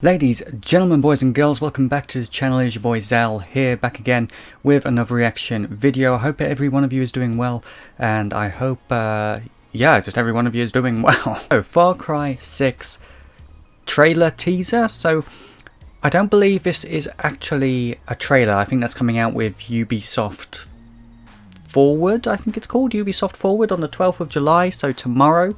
Ladies, gentlemen, boys and girls, welcome back to the channel. It's your boy Zal here, back again with another reaction video. I hope every one of you is doing well, and I hope, just every one of you is doing well. So, Far Cry 6 trailer teaser. So, I don't believe this is actually a trailer. I think that's coming out with Ubisoft Forward, I think it's called, Ubisoft Forward on the 12th of July, so tomorrow.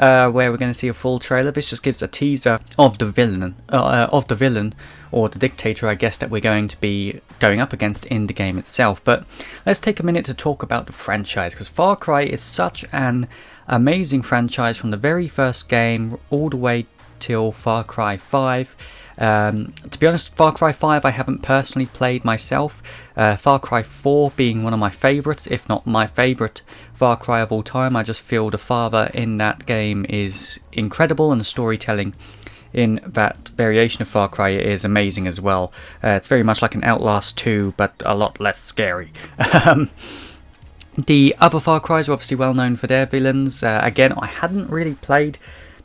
Where we're going to see a full trailer. This just gives a teaser of the villain, or the dictator, I guess, that we're going to be going up against in the game itself. But let's take a minute to talk about the franchise, because Far Cry is such an amazing franchise from the very first game all the way till Far Cry 5. To be honest, Far Cry 5 I haven't personally played myself. Far Cry 4 being one of my favourites, if not my favourite Far Cry of all time. I just feel the father in that game is incredible, and the storytelling in that variation of Far Cry is amazing as well. It's very much like an Outlast 2, but a lot less scary. The other Far Cries are obviously well known for their villains. Again, I hadn't really played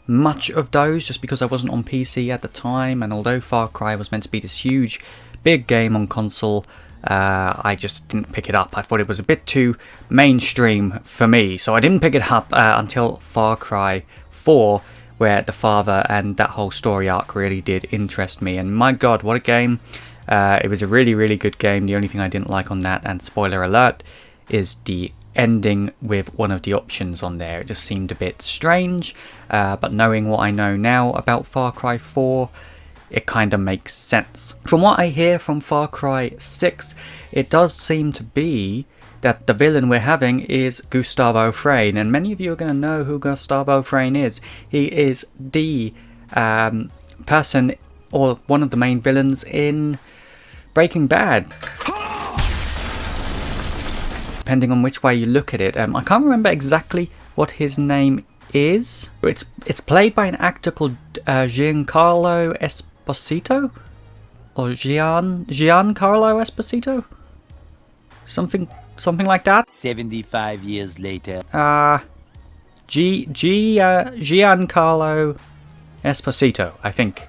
much of those just because I wasn't on PC at the time, and although Far Cry was meant to be this huge big game on console, I just didn't pick it up. I thought it was a bit too mainstream for me, so I didn't pick it up until Far Cry 4, where the father and that whole story arc really did interest me, and my god, what a game. It was a really good game. The only thing I didn't like on that, and spoiler alert, is the ending with one of the options on there. It just seemed a bit strange, but knowing what I know now about Far Cry 4, it kind of makes sense. From what I hear from Far Cry 6, it does seem to be that the villain we're having is Gustavo Fring, and many of you are going to know who Gustavo Fring is. He is the person, or one of the main villains in Breaking Bad, depending on which way you look at it. I can't remember exactly what his name is. It's played by an actor called Giancarlo Esposito, or Giancarlo Esposito, something like that. 75 years later. Giancarlo Esposito, I think,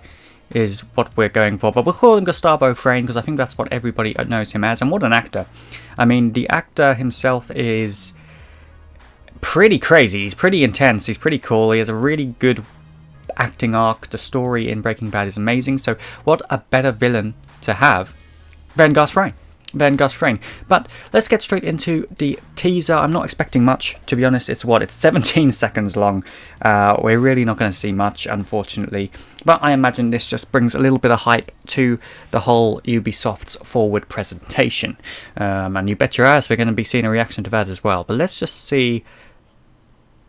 is what we're going for, but we'll call him Gustavo Fring because I think that's what everybody knows him as. And what an actor. I mean, the actor himself is pretty crazy. He's pretty intense. He's pretty cool. He has a really good acting arc. The story in Breaking Bad is amazing. So what a better villain to have than Gus Fring. But let's get straight into the teaser. I'm not expecting much, to be honest. It's 17 seconds long. We're really not going to see much, unfortunately. But I imagine this just brings a little bit of hype to the whole Ubisoft's Forward Presentation. And you bet your ass we're going to be seeing a reaction to that as well. But let's just see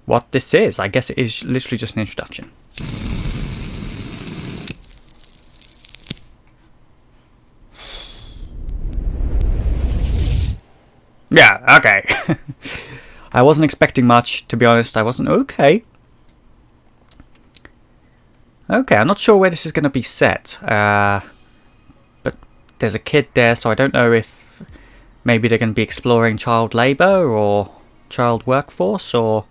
what this is. I guess it is literally just an introduction. Yeah, okay. I wasn't expecting much, to be honest. I wasn't. Okay, I'm not sure where this is going to be set. But there's a kid there, so I don't know if maybe they're going to be exploring child labour or child workforce or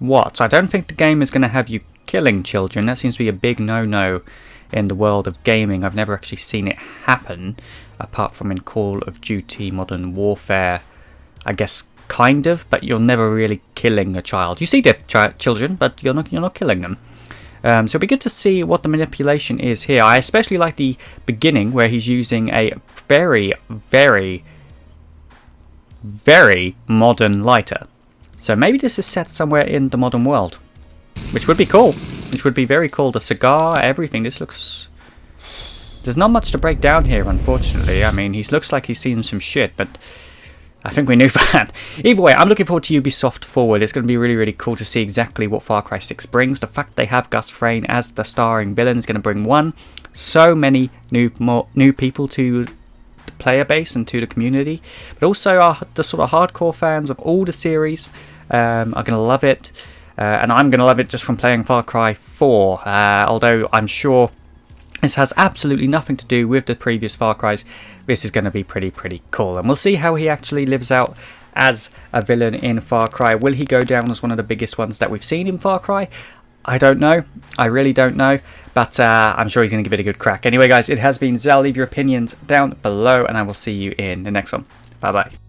what. I don't think the game is going to have you killing children. That seems to be a big no-no in the world of gaming. I've never actually seen it happen, apart from in Call of Duty Modern Warfare, I guess, kind of, but you're never really killing a child. You see dead children, but you're not killing them. So it'd be good to see what the manipulation is here. I especially like the beginning where he's using a very modern lighter. So maybe this is set somewhere in the modern world, which would be cool. Which would be very cool. The cigar, everything. This looks... There's not much to break down here, unfortunately. I mean, he looks like he's seen some shit, but I think we knew that. Either way, I'm looking forward to Ubisoft Forward. It's going to be really cool to see exactly what Far Cry 6 brings. The fact they have Gus Fring as the starring villain is going to bring so many new people to the player base and to the community, but also the sort of hardcore fans of all the series are going to love it, and I'm going to love it just from playing Far Cry 4. Although I'm sure this has absolutely nothing to do with the previous Far Cries. This is going to be pretty cool, and we'll see how he actually lives out as a villain in Far Cry. Will he go down as one of the biggest ones that we've seen in Far Cry? I don't know. I really don't know. But I'm sure he's going to give it a good crack. Anyway, guys, it has been Zal. Leave your opinions down below, and I will see you in the next one. Bye-bye.